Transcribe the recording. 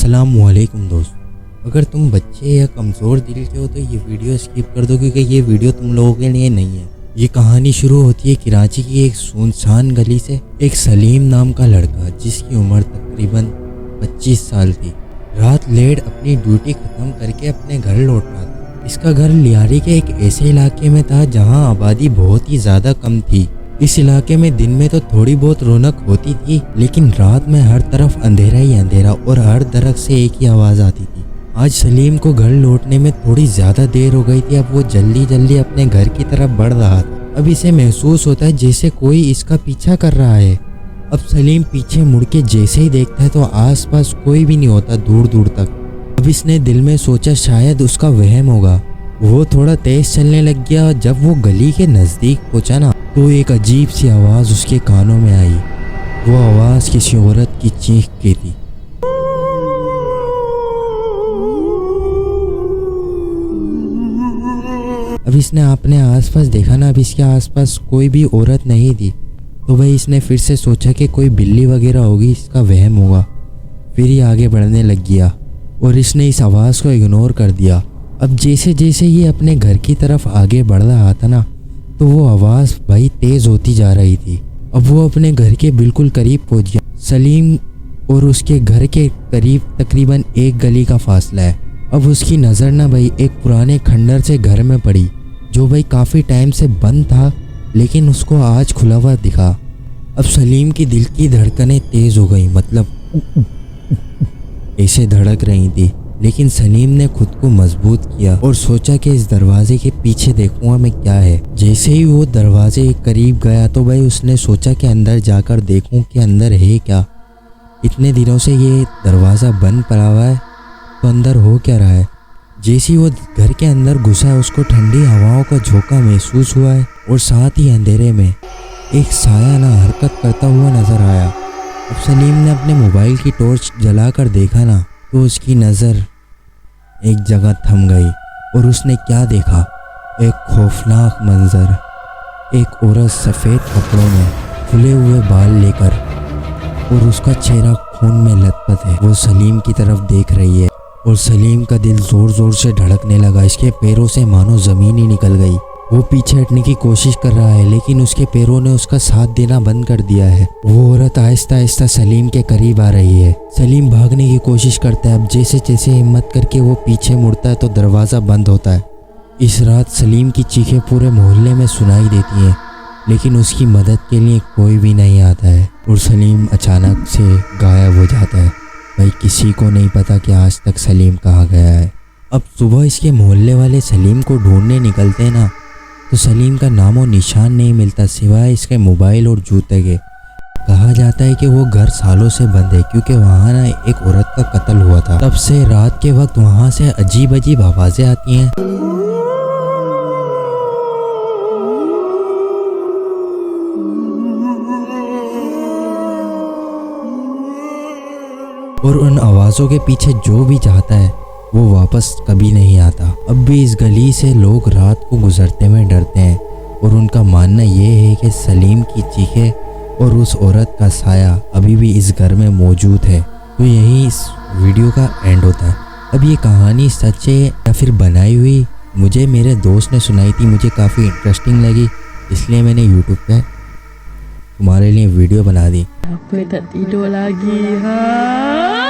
अस्सलामुअलैकुम दोस्त, अगर तुम बच्चे या कमज़ोर दिल के हो तो ये वीडियो स्किप कर दो क्योंकि ये वीडियो तुम लोगों के लिए नहीं है। ये कहानी शुरू होती है कराची की एक सुनसान गली से। एक सलीम नाम का लड़का जिसकी उम्र तकरीबन 25 साल थी, रात लेट अपनी ड्यूटी ख़त्म करके अपने घर लौट रहा था। इसका घर लियारी के एक ऐसे इलाके में था जहाँ आबादी बहुत ही ज़्यादा कम थी। इस इलाके में दिन में तो थोड़ी बहुत रौनक होती थी, लेकिन रात में हर तरफ अंधेरा ही अंधेरा और हर दरख्त से एक ही आवाज़ आती थी। आज सलीम को घर लौटने में थोड़ी ज़्यादा देर हो गई थी। अब वो जल्दी जल्दी अपने घर की तरफ बढ़ रहा था। अब इसे महसूस होता है जैसे कोई इसका पीछा कर रहा है। अब सलीम पीछे मुड़ के जैसे ही देखता है तो आसपास कोई भी नहीं होता दूर दूर तक। अब इसने दिल में सोचा शायद उसका वहम होगा। वो थोड़ा तेज चलने लग गया। जब वो गली के नज़दीक पहुंचा ना तो एक अजीब सी आवाज़ उसके कानों में आई। वो आवाज़ किसी औरत की चीख की थी। अब इसने अपने आसपास देखा ना, अब इसके आसपास कोई भी औरत नहीं थी। तो भाई इसने फिर से सोचा कि कोई बिल्ली वगैरह होगी, इसका वहम होगा। फिर ये आगे बढ़ने लग गया और इसने इस आवाज़ को इग्नोर कर दिया। अब जैसे जैसे ये अपने घर की तरफ आगे बढ़ रहा था ना तो वो आवाज़ भाई तेज़ होती जा रही थी। अब वो अपने घर के बिल्कुल करीब पहुंच गया। सलीम और उसके घर के करीब तकरीबन एक गली का फासला है। अब उसकी नज़र ना भाई एक पुराने खंडर से घर में पड़ी जो भाई काफ़ी टाइम से बंद था, लेकिन उसको आज खुला हुआ दिखा। अब सलीम की दिल की धड़कनें तेज़ हो गई, मतलब ऐसे धड़क रही थी। लेकिन सलीम ने खुद को मजबूत किया और सोचा कि इस दरवाजे के पीछे देखूंगा मैं क्या है। जैसे ही वो दरवाजे के करीब गया तो भाई उसने सोचा कि अंदर जाकर देखूं कि अंदर है क्या। इतने दिनों से ये दरवाज़ा बंद पड़ा हुआ है तो अंदर हो क्या रहा है। जैसे ही वो घर के अंदर घुसा है उसको ठंडी हवाओं का झोंका महसूस हुआ है और साथ ही अंधेरे में एक साया ना हरकत करता हुआ नजर आया। अब सलीम ने अपने मोबाइल की टॉर्च जलाकर देखा ना तो उसकी नज़र एक जगह थम गई और उसने क्या देखा, एक खौफनाक मंजर। एक औरत सफ़ेद कपड़ों में खुले हुए बाल लेकर और उसका चेहरा खून में लथपथ है। वो सलीम की तरफ देख रही है और सलीम का दिल ज़ोर ज़ोर से धड़कने लगा। इसके पैरों से मानो ज़मीन ही निकल गई। वो पीछे हटने की कोशिश कर रहा है लेकिन उसके पैरों ने उसका साथ देना बंद कर दिया है। वो औरत आहिस्ता आहिस्ता सलीम के करीब आ रही है। सलीम भागने की कोशिश करता है। अब जैसे जैसे हिम्मत करके वो पीछे मुड़ता है तो दरवाज़ा बंद होता है। इस रात सलीम की चीखें पूरे मोहल्ले में सुनाई देती हैं, लेकिन उसकी मदद के लिए कोई भी नहीं आता है और सलीम अचानक से गायब हो जाता है। भाई किसी को नहीं पता कि आज तक सलीम कहाँ गया है। अब सुबह इसके मोहल्ले वाले सलीम को ढूंढने निकलते हैं ना तो सलीम का नामो निशान नहीं मिलता सिवाय इसके मोबाइल और जूते के। कहा जाता है कि वो घर सालों से बंद है क्योंकि वहाँ ना एक औरत का कत्ल हुआ था। तब से रात के वक्त वहाँ से अजीब अजीब आवाज़ें आती हैं। और उन आवाज़ों के पीछे जो भी जाता है वो वापस कभी नहीं आता। अब भी इस गली से लोग रात को गुजरते हुए डरते हैं और उनका मानना ये है कि सलीम की चीखें और उस औरत का साया अभी भी इस घर में मौजूद है। तो यही इस वीडियो का एंड होता है। अब ये कहानी सच है या फिर बनाई हुई, मुझे मेरे दोस्त ने सुनाई थी, मुझे काफ़ी इंटरेस्टिंग लगी, इसलिए मैंने यूट्यूब पे तुम्हारे लिए वीडियो बना दी। Apa tak tidur lagi ha?